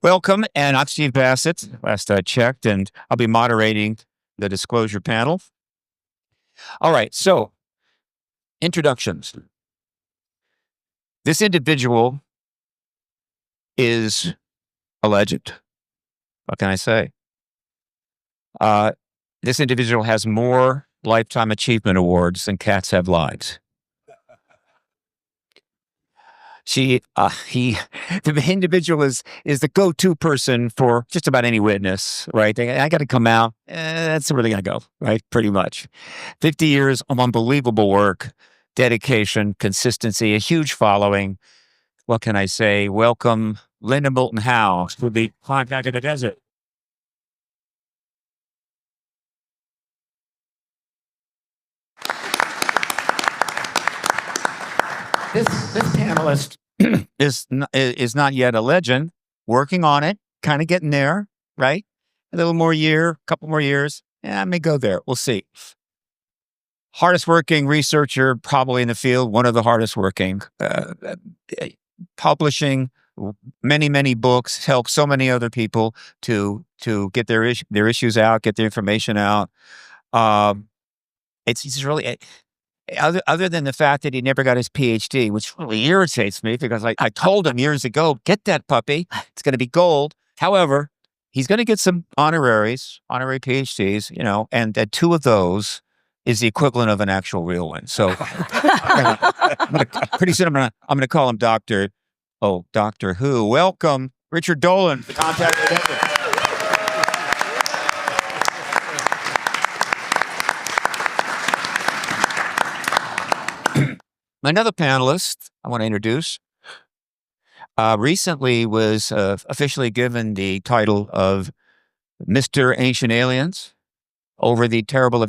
Welcome, and I'm Steve Bassett, last I checked, and I'll be moderating the disclosure panel. All right, so introductions. This individual is a legend. What can I say? This individual has more Lifetime Achievement Awards than cats have lives. The individual is the go-to person for just about any witness, right? I got to come out. That's where they're going to go, right? Pretty much. 50 years of unbelievable work, dedication, consistency, a huge following. What can I say? Welcome, Linda Moulton Howe, to the Contact in the Desert. This panelist is not yet a legend, working on it, kind of getting there, right? A couple more years. I may go there. We'll see. Hardest working researcher probably in the field, one of the hardest working, publishing many books, help so many other people to get their issues out, get their information out. It's really... Other than the fact that he never got his PhD, which really irritates me because I told him years ago, get that puppy. It's going to be gold. However, he's going to get some honorary PhDs, and two of those is the equivalent of an actual real one. So pretty soon I'm going to call him Dr. Who. Welcome, Richard Dolan, the Contact in the Desert. Another panelist I want to introduce recently was officially given the title of Mr. Ancient Aliens over the terrible,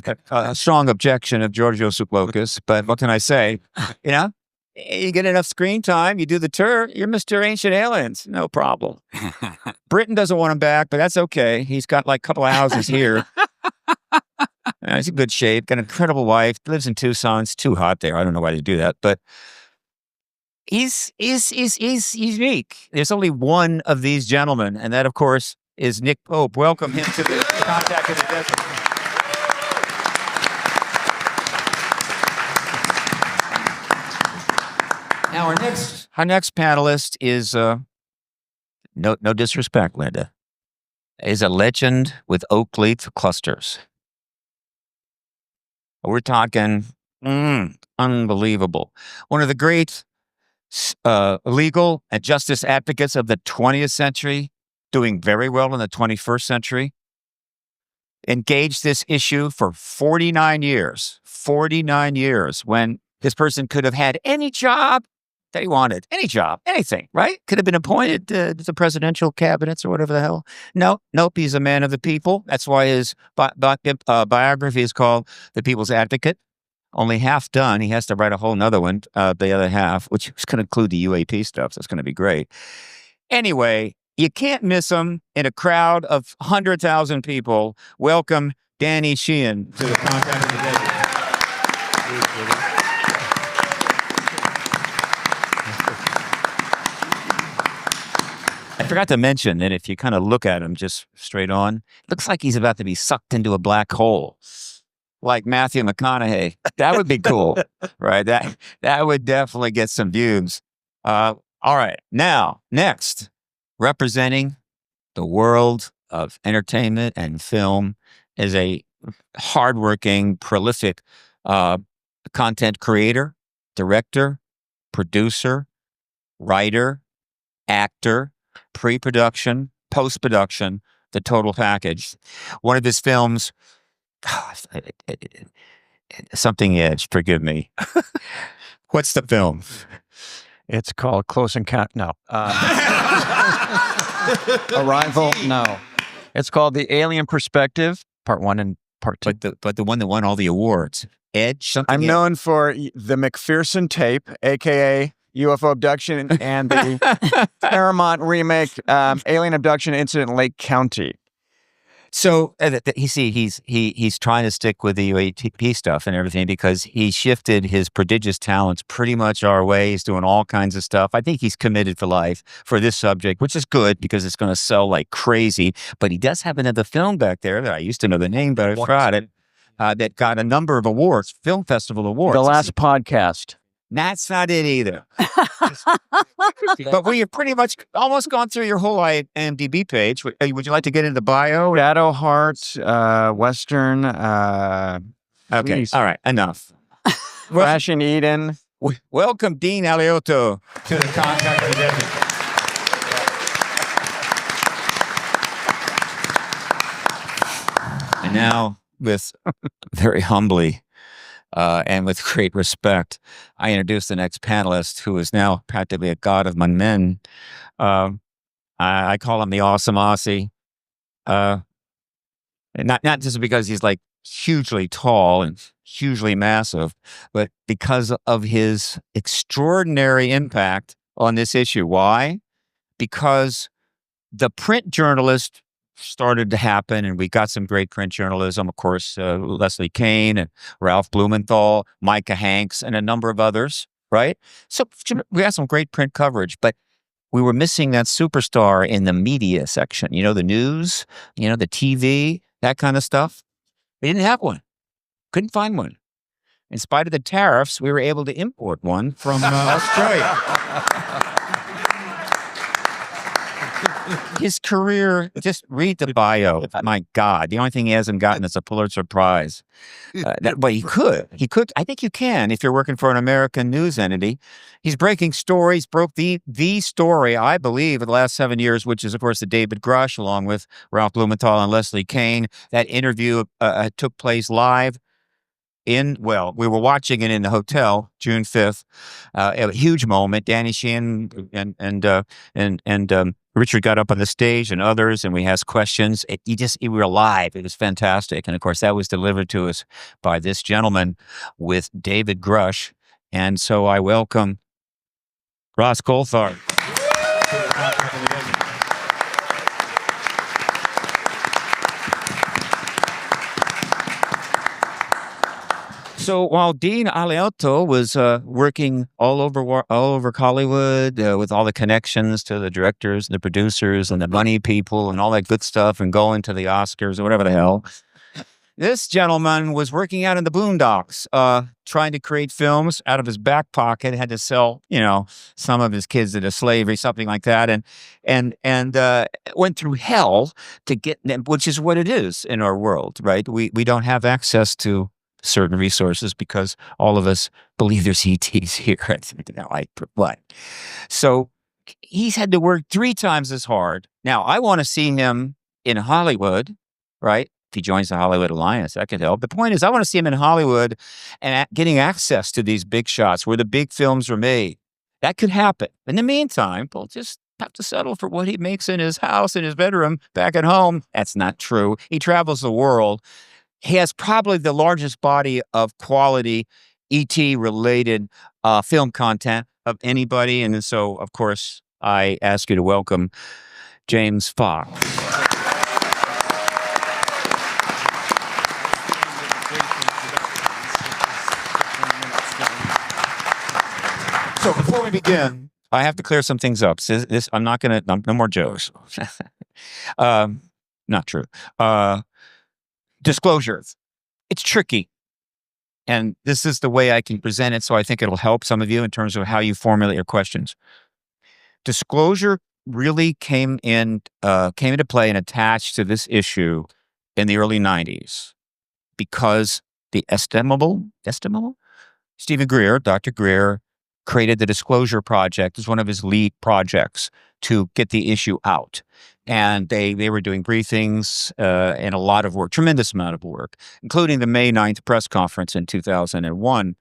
strong objection of Georgios Tsouplokis. But what can I say? You get enough screen time, you do the tour, you're Mr. Ancient Aliens. No problem. Britain doesn't want him back, but that's okay. He's got a couple of houses here. He's in good shape, got an incredible wife, lives in Tucson. It's too hot there. I don't know why they do that, but he's unique. There's only one of these gentlemen, and that, of course, is Nick Pope. Welcome him to the Contact in the Desert. Now, our next panelist is no disrespect, Linda, is a legend with oak leaf clusters. We're talking unbelievable. One of the great legal and justice advocates of the 20th century, doing very well in the 21st century, engaged this issue for 49 years. 49 years when this person could have had any job that he wanted. Any job, anything, right? Could have been appointed to the presidential cabinets or whatever the hell. Nope, he's a man of the people. That's why his biography is called The People's Advocate. Only half done. He has to write a whole nother one, the other half, which is going to include the UAP stuff. So it's going to be great. Anyway, you can't miss him in a crowd of 100,000 people. Welcome, Danny Sheehan, to the Contact in the Desert. I forgot to mention that if you kind of look at him just straight on, it looks like he's about to be sucked into a black hole, like Matthew McConaughey. That would be cool, right? That would definitely get some views. All right, now, next, representing the world of entertainment and film is a hardworking, prolific content creator, director, producer, writer, actor, pre-production, post-production, the total package. One of his films, Something Edge, forgive me. What's the film? It's called Close Encounter. No. Arrival. No. It's called The Alien Perspective, Part 1 and Part 2. But the one that won all the awards. Edge? I'm known for the McPherson tape, a.k.a. UFO abduction, and the Paramount remake, Alien Abduction Incident in Lake County. So he's trying to stick with the UATP stuff and everything because he shifted his prodigious talents pretty much our way. He's doing all kinds of stuff. I think he's committed for life for this subject, which is good because it's going to sell like crazy. But he does have another film back there that I used to know the name, but I forgot it. That got a number of awards, film festival awards. The Last Podcast. That's not it either. But we have pretty much almost gone through your whole IMDb page. Would you like to get into the bio? Shadowheart, Western. Okay. Please. All right. Enough. Crash in Eden. Welcome, Dean Alioto, to the Contact of the Desert. And now, with very humbly and with great respect, I introduce the next panelist, who is now practically a god among men. I call him the Awesome Aussie. And not just because he's like hugely tall and hugely massive, but because of his extraordinary impact on this issue. Why? Because the print journalist started to happen, and we got some great print journalism, of course, Leslie Kean and Ralph Blumenthal, Micah Hanks, and a number of others, right? So we got some great print coverage, but we were missing that superstar in the media section, the news, the TV, that kind of stuff. We didn't have one. Couldn't find one. In spite of the tariffs, we were able to import one from Australia. His career, just read the bio. My God, the only thing he hasn't gotten is a Pulitzer Prize. But he could. I think you can if you're working for an American news entity. He's breaking stories, broke the story, I believe, in the last 7 years, which is, of course, the David Grush, along with Ralph Blumenthal and Leslie Kean. That interview took place live. We were watching it in the hotel, June 5th. A huge moment. Danny Sheehan and Richard got up on the stage and others, and we asked questions. We were live. It was fantastic. And of course, that was delivered to us by this gentleman with David Grush. And so I welcome Ross Coulthart. So while Dean Alioto was working all over Hollywood with all the connections to the directors and the producers and the money people and all that good stuff and going to the Oscars or whatever the hell, this gentleman was working out in the boondocks, trying to create films out of his back pocket. Had to sell, some of his kids into slavery, something like that, and went through hell to get them, which is what it is in our world, right? We don't have access to certain resources because all of us believe there's ETs here. So he's had to work 3 times as hard. Now, I want to see him in Hollywood, right? If he joins the Hollywood Alliance, that could help. The point is, I want to see him in Hollywood and getting access to these big shots where the big films are made. That could happen. In the meantime, we'll just have to settle for what he makes in his house, in his bedroom, back at home. That's not true. He travels the world. He has probably the largest body of quality ET-related film content of anybody. And so, of course, I ask you to welcome James Fox. So before we begin, I have to clear some things up. I'm not going to, no more jokes. Not true. Disclosures. It's tricky. And this is the way I can present it, so I think it'll help some of you in terms of how you formulate your questions. Disclosure really came into play and attached to this issue in the early 90s because the estimable Stephen Greer, Dr. Greer, created the Disclosure Project as one of his lead projects to get the issue out. And they were doing briefings and a lot of work, tremendous amount of work, including the May 9th press conference in 2001.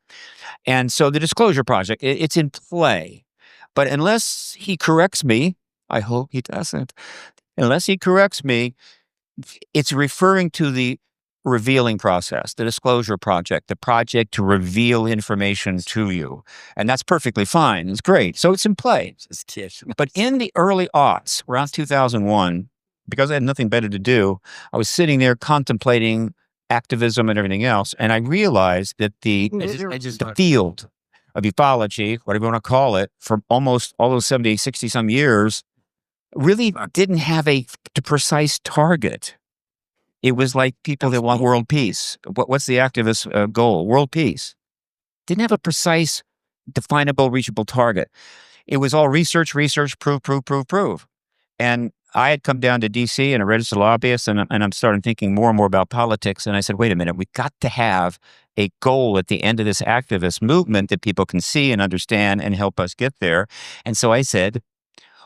And so the Disclosure Project, it's in play. But unless he corrects me, I hope he doesn't, unless he corrects me, it's referring to the revealing process, the Disclosure Project, the project to reveal information to you. And that's perfectly fine. It's great. So it's in play. But in the early aughts, around 2001, because I had nothing better to do, I was sitting there contemplating activism and everything else. And I realized that the field of ufology, whatever you want to call it, for almost all those 70, 60 some years, really didn't have a precise target. It was like people that want world peace. What's the activist goal? World peace. Didn't have a precise, definable, reachable target. It was all research, prove. And I had come down to D.C. and a registered lobbyist, and I'm starting thinking more and more about politics. And I said, wait a minute, we've got to have a goal at the end of this activist movement that people can see and understand and help us get there. And so I said,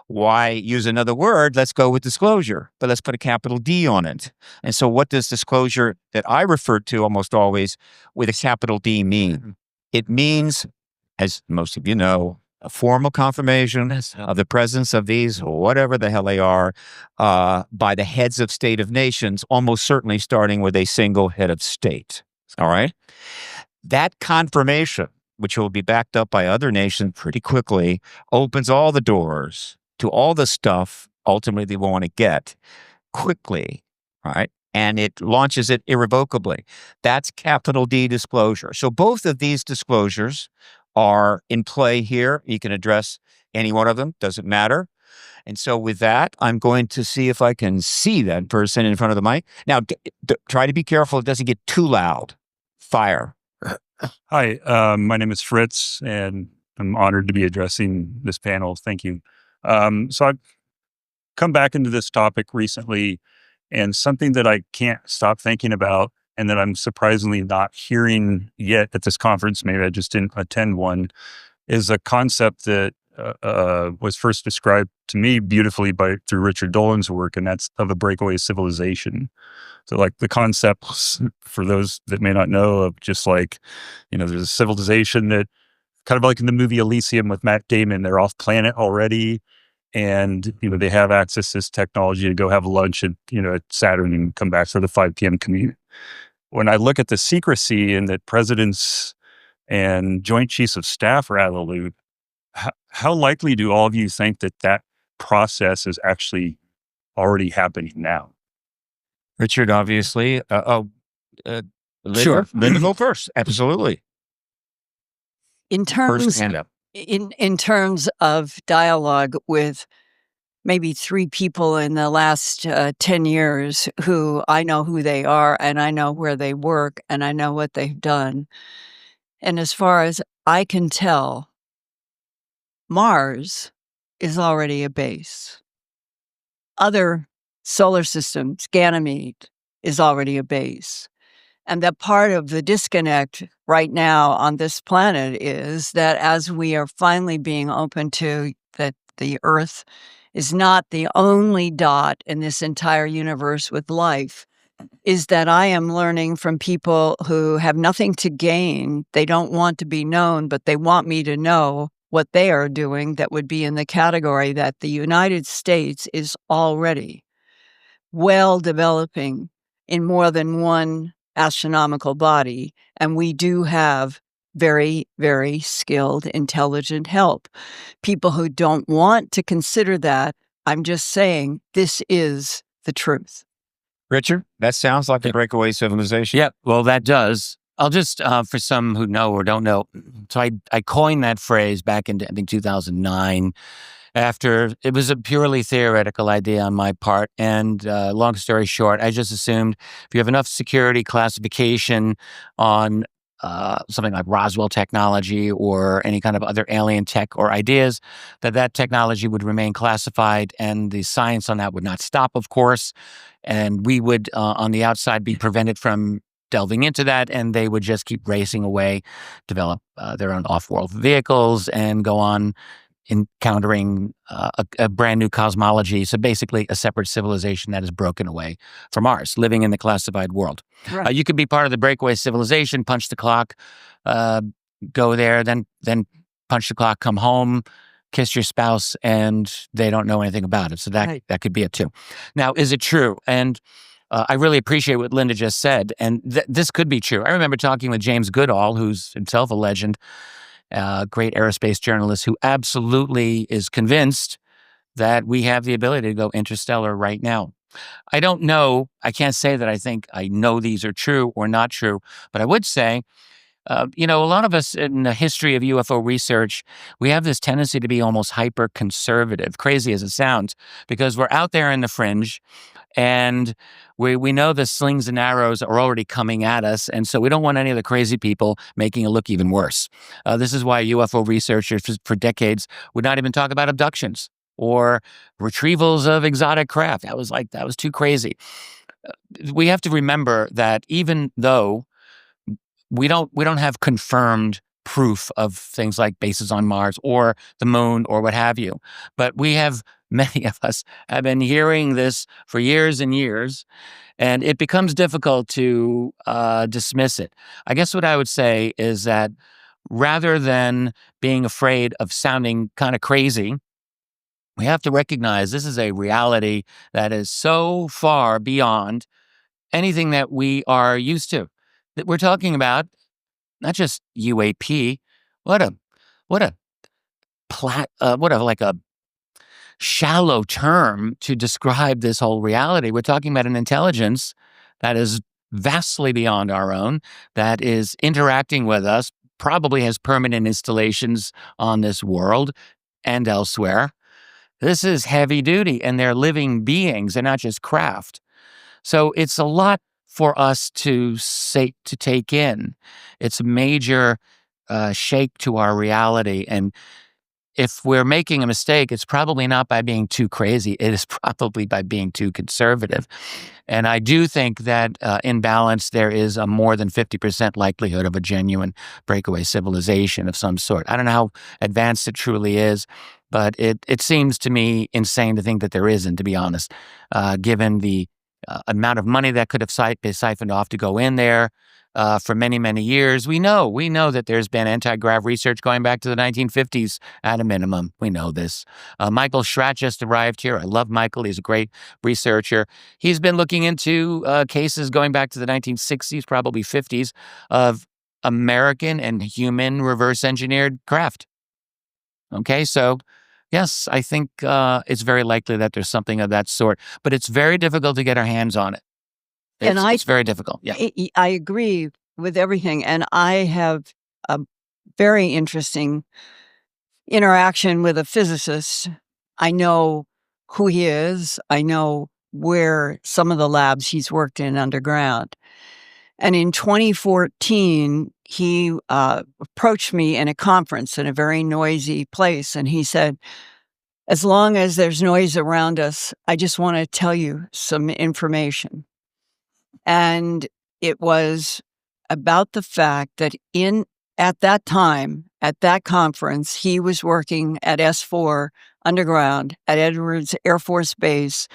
why use another word? Let's go with disclosure, but let's put a capital D on it. And so what does disclosure that I refer to almost always with a capital D mean? It means, as most of you know, a formal confirmation of the presence of these, whatever the hell they are, by the heads of state of nations, almost certainly starting with a single head of state. All right? That confirmation, which will be backed up by other nations pretty quickly, opens all the doors to all the stuff ultimately they want to get quickly, right? And it launches it irrevocably. That's capital D disclosure. So both of these disclosures are in play here. You can address any one of them, doesn't matter. And so with that, I'm going to see if I can see that person in front of the mic. Now, try to be careful it doesn't get too loud. Fire. Hi, my name is Fritz, and I'm honored to be addressing this panel. Thank you. So I've come back into this topic recently, and something that I can't stop thinking about, and that I'm surprisingly not hearing yet at this conference, maybe I just didn't attend one, is a concept that was first described to me beautifully through Richard Dolan's work, and that's of a breakaway civilization. So like the concepts, for those that may not know, of just like, there's a civilization that kind of like in the movie Elysium with Matt Damon, they're off planet already. And, they have access to this technology to go have lunch at Saturn and come back for the 5 p.m. commute. When I look at the secrecy and that presidents and joint chiefs of staff are out of the loop, how likely do all of you think that process is actually already happening now? Richard, obviously. Sure. Linda, go first. Absolutely. In terms, First hand up. in terms of dialogue with maybe 3 people in the last 10 years who I know who they are, and I know where they work, and I know what they've done. And as far as I can tell, Mars is already a base. Other solar systems, Ganymede is already a base. And that part of the disconnect right now on this planet is that as we are finally being open to that the Earth is not the only dot in this entire universe with life, is that I am learning from people who have nothing to gain. They don't want to be known, but they want me to know what they are doing that would be in the category that the United States is already well developing in more than one astronomical body. And we do have very, very skilled, intelligent help. People who don't want to consider that, I'm just saying this is the truth. Richard, that sounds like a breakaway civilization. Yeah, well, that does. I'll just, for some who know or don't know, so I coined that phrase back in, I think, 2009, after it was a purely theoretical idea on my part. And long story short, I just assumed if you have enough security classification on something like Roswell technology or any kind of other alien tech or ideas, that technology would remain classified and the science on that would not stop, of course. And we would, on the outside, be prevented from delving into that, and they would just keep racing away, develop their own off-world vehicles, and go on encountering a brand new cosmology. So basically a separate civilization that is broken away from ours, living in the classified world. Right. You could be part of the breakaway civilization, punch the clock, go there, then punch the clock, come home, kiss your spouse, and they don't know anything about it. So that could be it too. Now, is it true? And I really appreciate what Linda just said, and this could be true. I remember talking with James Goodall, who's himself a legend, great aerospace journalist, who absolutely is convinced that we have the ability to go interstellar right now. I don't know. I can't say that I think I know these are true or not true, but I would say, a lot of us in the history of UFO research, we have this tendency to be almost hyper conservative, crazy as it sounds, because we're out there in the fringe. And we know the slings and arrows are already coming at us. And so we don't want any of the crazy people making it look even worse. This is why UFO researchers for decades would not even talk about abductions or retrievals of exotic craft. That was too crazy. We have to remember that even though we don't have confirmed proof of things like bases on Mars or the moon or what have you, but many of us have been hearing this for years and years, and it becomes difficult to dismiss it. I guess what I would say is that rather than being afraid of sounding kind of crazy, we have to recognize this is a reality that is so far beyond anything that we are used to. That we're talking about not just UAP. What a shallow term to describe this whole reality. We're talking about an intelligence that is vastly beyond our own, that is interacting with us, probably has permanent installations on this world and elsewhere. This is heavy duty, and they're living beings. They're not just craft. So it's a lot for us to take in. It's a major shake to our reality. And if we're making a mistake, it's probably not by being too crazy. It is probably by being too conservative. And I do think that in balance, there is a more than 50% likelihood of a genuine breakaway civilization of some sort. I don't know how advanced it truly is, but it seems to me insane to think that there isn't, to be honest, given the amount of money that could have been siphoned off to go in there for many, many years. We know that there's been anti-grav research going back to the 1950s at a minimum. We know this. Michael Schratt just arrived here. I love Michael. He's a great researcher. He's been looking into cases going back to the 1960s, probably 50s, of American and human reverse engineered craft. Okay, so yes, I think it's very likely that there's something of that sort, but it's very difficult to get our hands on it. It's very difficult. Yeah, I agree with everything. And I have a very interesting interaction with a physicist. I know who he is. I know where some of the labs he's worked in underground. And in 2014, he approached me in a conference in a very noisy place. And he said, as long as there's noise around us, I just want to tell you some information. And it was about the fact that at that time, at that conference, he was working at S4 underground at Edwards Air Force Base.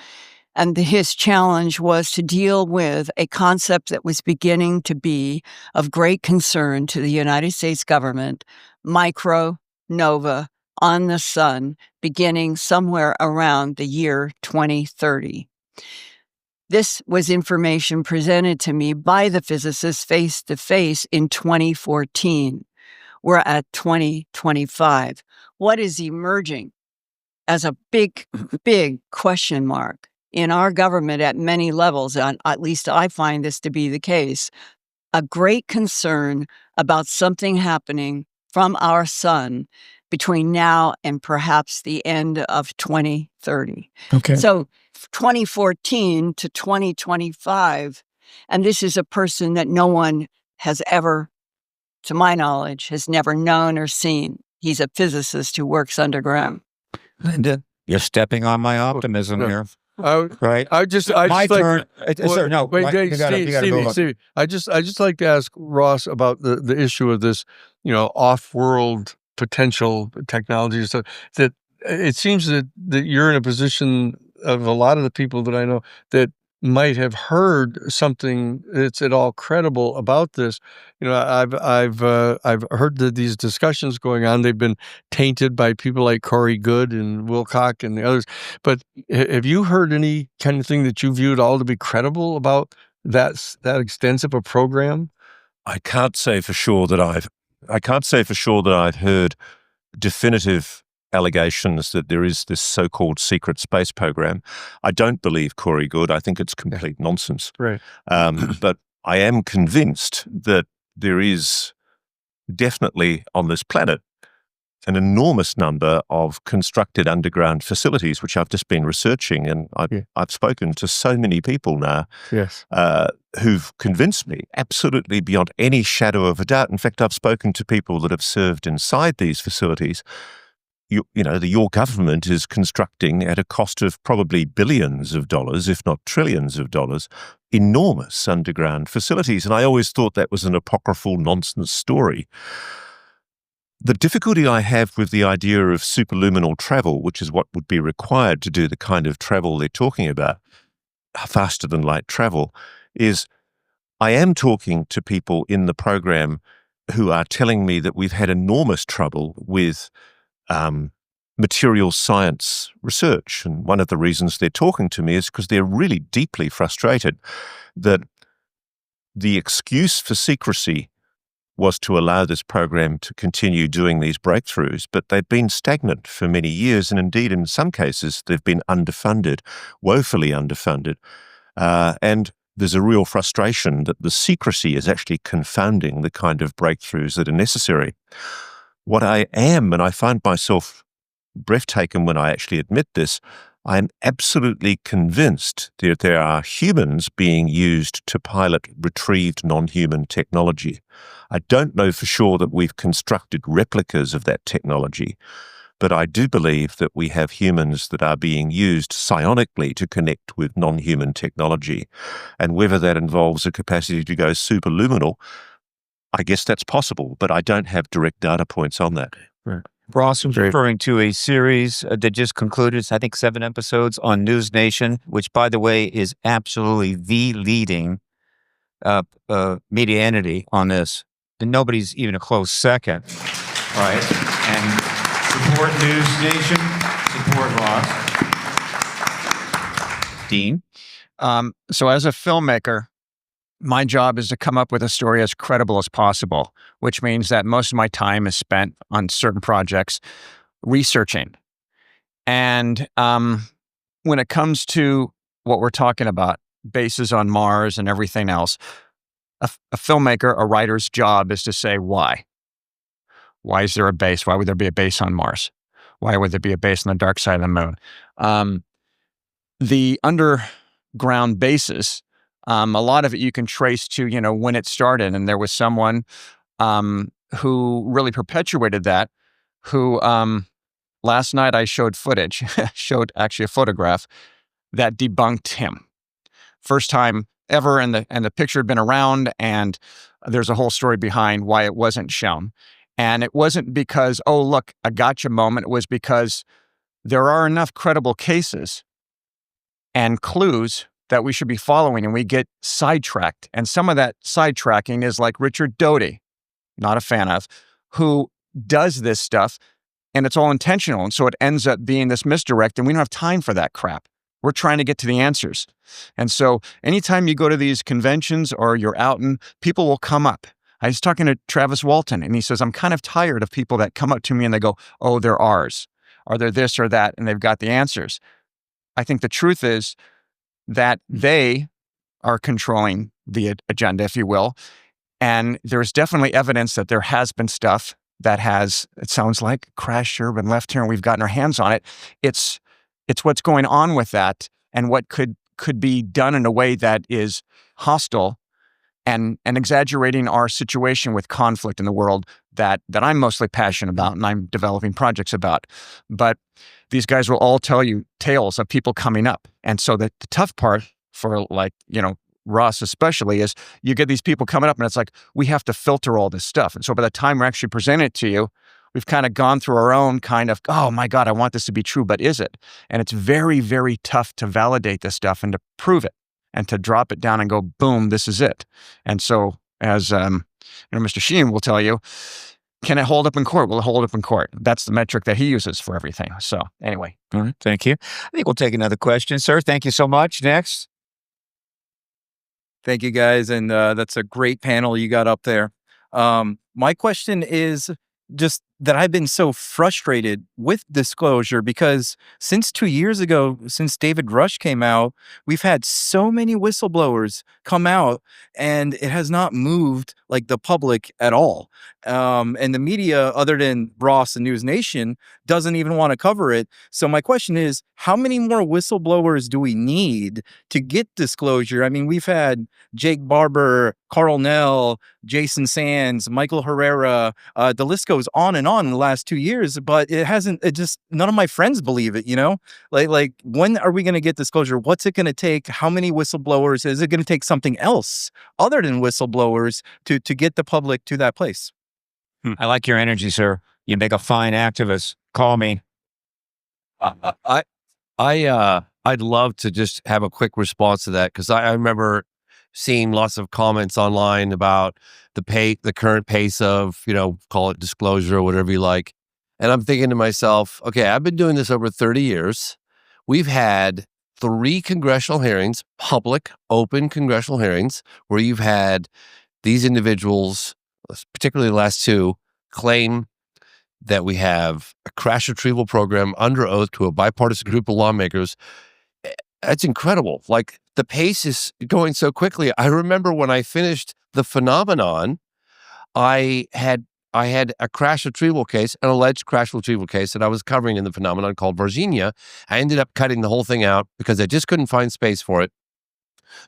And his challenge was to deal with a concept that was beginning to be of great concern to the United States government, micronova on the sun, beginning somewhere around the year 2030. This was information presented to me by the physicists face to face in 2014. We're at 2025. What is emerging as a big, big question mark in our government at many levels, and at least I find this to be the case, a great concern about something happening from our sun between now and perhaps the end of 2030. Okay. So 2014 to 2025, and this is a person that no one has ever, to my knowledge, has never known or seen. He's a physicist who works underground. Linda, you're stepping on my optimism here. Right? I just My turn. Sir, no, wait, you gotta Stevie, I just like to ask Ross about the issue of this, off-world potential technology and stuff. That it seems that you're in a position of a lot of the people that I know that might have heard something that's at all credible about this. I've heard that these discussions going on, they've been tainted by people like Corey Goode and Wilcock and the others. But have you heard any kind of thing that you viewed all to be credible about that extensive a program? I can't say for sure that I've heard definitive allegations that there is this so-called secret space program. I don't believe Corey Good. I think it's complete nonsense. Right. But I am convinced that there is definitely on this planet an enormous number of constructed underground facilities, which I've just been researching, and I've spoken to so many people now Yes. who've convinced me absolutely beyond any shadow of a doubt. In fact, I've spoken to people that have served inside these facilities. Your government is constructing at a cost of probably billions of dollars, if not trillions of dollars, enormous underground facilities. And I always thought that was an apocryphal nonsense story. The difficulty I have with the idea of superluminal travel, which is what would be required to do the kind of travel they're talking about, faster than light travel, is I am talking to people in the program who are telling me that we've had enormous trouble with material science research. And one of the reasons they're talking to me is because they're really deeply frustrated that the excuse for secrecy was to allow this program to continue doing these breakthroughs, but they've been stagnant for many years, and indeed, in some cases, they've been underfunded, woefully underfunded. And there's a real frustration that the secrecy is actually confounding the kind of breakthroughs that are necessary. What I am, and I find myself breathtaking when I actually admit this, I am absolutely convinced that there are humans being used to pilot retrieved non-human technology. I don't know for sure that we've constructed replicas of that technology, but I do believe that we have humans that are being used psionically to connect with non-human technology. And whether that involves a capacity to go superluminal, I guess that's possible, but I don't have direct data points on that. Right. Ross was referring to a series that just concluded, I think 7 episodes on News Nation, which, by the way, is absolutely the leading media entity on this. And nobody's even a close second. Right. And support News Nation, support Ross. Dean? So as a filmmaker, my job is to come up with a story as credible as possible, which means that most of my time is spent on certain projects researching. And when it comes to what we're talking about, bases on Mars and everything else, a filmmaker, a writer's job is to say why. Why is there a base? Why would there be a base on Mars? Why would there be a base on the dark side of the moon? The underground bases, a lot of it you can trace to, when it started. And there was someone who really perpetuated that, who last night I showed footage, showed actually a photograph that debunked him. First time ever, and the picture had been around, and there's a whole story behind why it wasn't shown. And it wasn't because, oh, look, a gotcha moment. It was because there are enough credible cases and clues that we should be following, and we get sidetracked. And some of that sidetracking is like Richard Doty, not a fan of, who does this stuff, and it's all intentional. And so it ends up being this misdirect, and we don't have time for that crap. We're trying to get to the answers. And so anytime you go to these conventions or you're out, and people will come up. I was talking to Travis Walton, and he says, I'm kind of tired of people that come up to me and they go, oh, they're ours, or they're this or that, and they've got the answers. I think the truth is that they are controlling the agenda, if you will. And there's definitely evidence that there has been stuff that has, it sounds like, crashed here, been left here, and we've gotten our hands on it. It's what's going on with that, and what could be done in a way that is hostile and exaggerating our situation with conflict in the world that I'm mostly passionate about and I'm developing projects about. But these guys will all tell you tales of people coming up. And so the tough part for Ross especially is you get these people coming up and it's like, we have to filter all this stuff. And so by the time we're actually presenting it to you, we've kind of gone through our own kind of, oh my God, I want this to be true, but is it? And it's very, very tough to validate this stuff and to prove it and to drop it down and go, boom, this is it. And so as Mr. Sheehan will tell you, can it hold up in court? Will it hold up in court? That's the metric that he uses for everything. So anyway. All right, thank you. I think we'll take another question, sir. Thank you so much. Next. Thank you, guys. And that's a great panel you got up there. My question is just that I've been so frustrated with disclosure because since 2 years ago, since David Rush came out, we've had so many whistleblowers come out and it has not moved like the public at all. And the media, other than Ross and News Nation, doesn't even want to cover it. So my question is, how many more whistleblowers do we need to get disclosure? I mean, we've had Jake Barber, Carl Nell, Jason Sands, Michael Herrera, the list goes on and on in the last 2 years, but none of my friends believe it, like when are we going to get disclosure? What's it going to take? How many whistleblowers? Is it going to take something else other than whistleblowers to get the public to that place? I like your energy, sir. You make a fine activist. Call me. I'd love to just have a quick response to that, because I remember seeing lots of comments online about the current pace of, call it disclosure or whatever you like. And I'm thinking to myself, okay, I've been doing this over 30 years. We've had 3 congressional hearings, public, open congressional hearings, where you've had these individuals, particularly the last 2, claim that we have a crash retrieval program under oath to a bipartisan group of lawmakers. That's incredible. Like, the pace is going so quickly. I remember when I finished The Phenomenon, I had a crash retrieval case, an alleged crash retrieval case that I was covering in The Phenomenon called Virginia. I ended up cutting the whole thing out because I just couldn't find space for it.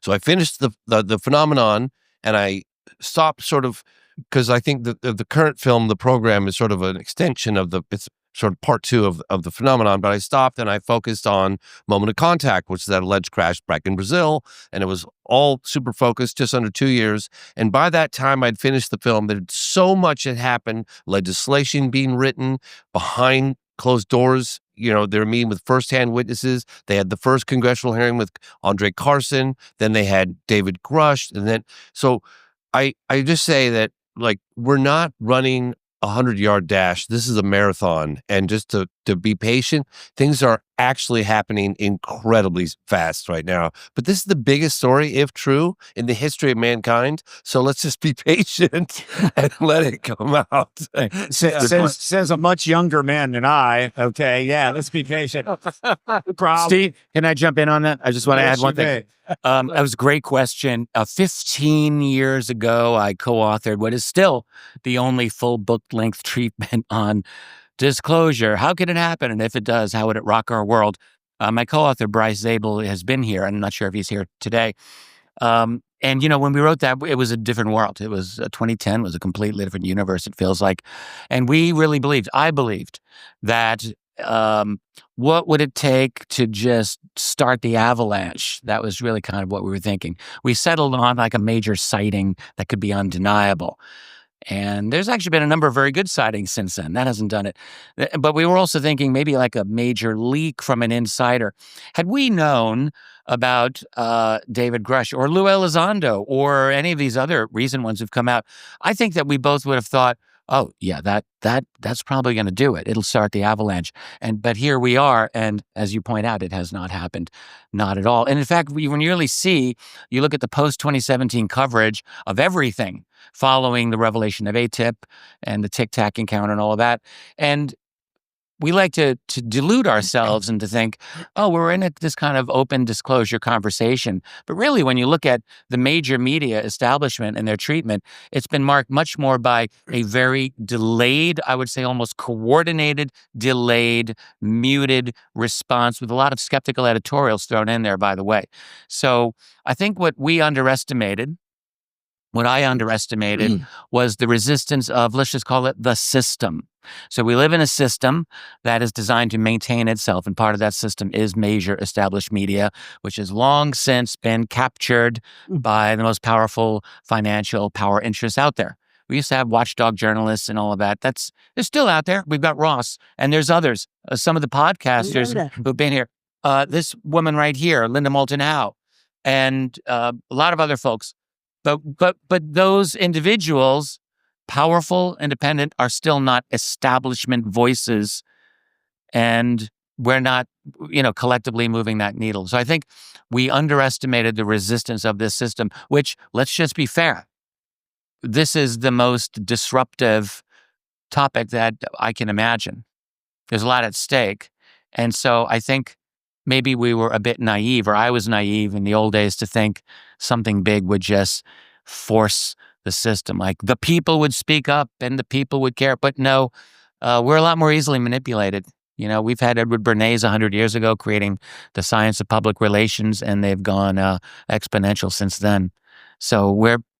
So I finished the Phenomenon, and I stopped sort of, because I think the current film, the program, is sort of an extension of it's sort of part 2 of the Phenomenon. But I stopped and I focused on Moment of Contact, which is that alleged crash back in Brazil. And it was all super focused, just under 2 years. And by that time I'd finished the film, so much had happened, legislation being written behind closed doors. They're meeting with firsthand witnesses. They had the first congressional hearing with Andre Carson. Then they had David Grush. And then, so I just say that, like, we're not running a 100-yard dash. This is a marathon. And just to be patient, things are actually happening incredibly fast right now. But this is the biggest story, if true, in the history of mankind. So let's just be patient and let it come out. Says a much younger man than I. Okay, yeah, let's be patient. Steve, can I jump in on that? I just want to add one thing. That was a great question. 15 years ago, I co-authored what is still the only full book-length treatment on disclosure. How can it happen? And if it does, how would it rock our world? My co-author, Bryce Zabel, has been here. I'm not sure if he's here today. And, when we wrote that, it was a different world. It was 2010 was a completely different universe, it feels like. And we really I believed that what would it take to just start the avalanche? That was really kind of what we were thinking. We settled on like a major sighting that could be undeniable. And there's actually been a number of very good sightings since then. That hasn't done it. But we were also thinking maybe like a major leak from an insider. Had we known about David Grush or Lou Elizondo or any of these other recent ones who've come out, I think that we both would have thought, oh, yeah, that's probably going to do it. It'll start the avalanche. But here we are. And as you point out, it has not happened. Not at all. And in fact, you really see, you look at the post-2017 coverage of everything following the revelation of ATIP and the Tic Tac encounter and all of that. And we like to delude ourselves and to think, oh, we're in this kind of open disclosure conversation. But really, when you look at the major media establishment and their treatment, it's been marked much more by a very delayed, I would say almost coordinated, delayed, muted response with a lot of skeptical editorials thrown in there, by the way. So I think what I underestimated was the resistance of, let's just call it the system. So we live in a system that is designed to maintain itself. And part of that system is major established media, which has long since been captured by the most powerful financial power interests out there. We used to have watchdog journalists and all of that. They're still out there. We've got Ross and there's others. Some of the podcasters who've been here. This woman right here, Linda Moulton Howe, and a lot of other folks. But those individuals, powerful, independent, are still not establishment voices, and we're not, collectively moving that needle. So I think we underestimated the resistance of this system, which, let's just be fair, this is the most disruptive topic that I can imagine. There's a lot at stake. And so I think maybe we were a bit naive, or I was naive in the old days to think something big would just force the system. Like the people would speak up and the people would care. But no, we're a lot more easily manipulated. You know, we've had Edward Bernays 100 years ago creating the science of public relations, and they've gone exponential since then. So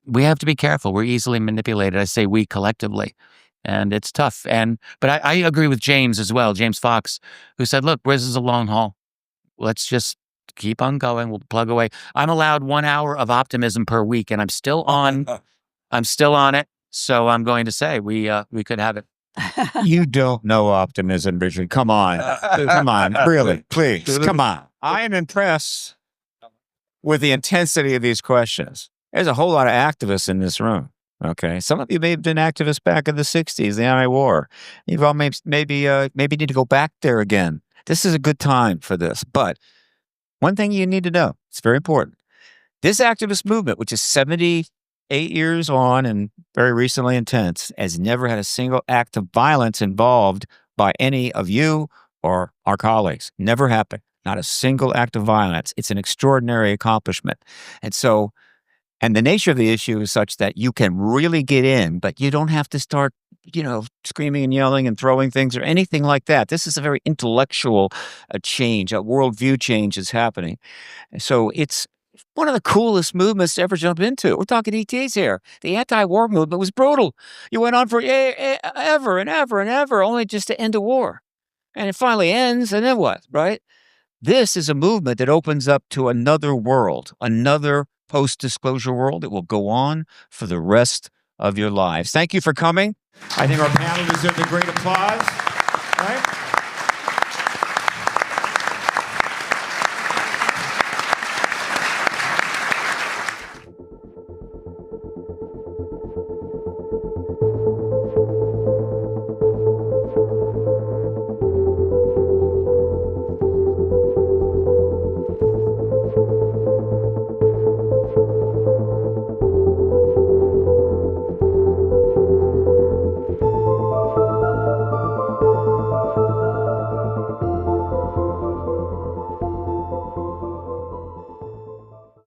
we have to be careful. We're easily manipulated. I say we collectively. And it's tough. But I agree with James as well, James Fox, who said, look, this is a long haul. Let's just keep on going. We'll plug away. I'm allowed 1 hour of optimism per week, and I'm still on it. So I'm going to say we could have it. You don't know optimism, Richard. Come on. Come on. Really, please. Come on. I am impressed with the intensity of these questions. There's a whole lot of activists in this room. Okay. Some of you may have been activists back in the 60s, the anti-war. You've all maybe need to go back there again. This is a good time for this. But one thing you need to know, it's very important. This activist movement, which is 78 years on and very recently intense, has never had a single act of violence involved by any of you or our colleagues. Never happened. Not a single act of violence. It's an extraordinary accomplishment. And the nature of the issue is such that you can really get in, but you don't have to start, screaming and yelling and throwing things or anything like that. This is a very intellectual change, a worldview change is happening. So it's one of the coolest movements to ever jump into. We're talking ETs here. The anti-war movement was brutal. You went on for ever and ever and ever, only just to end a war. And it finally ends, and then what, right? This is a movement that opens up to another world, another post-disclosure world. It will go on for the rest of your lives. Thank you for coming. I think our panel deserves a great applause. Right?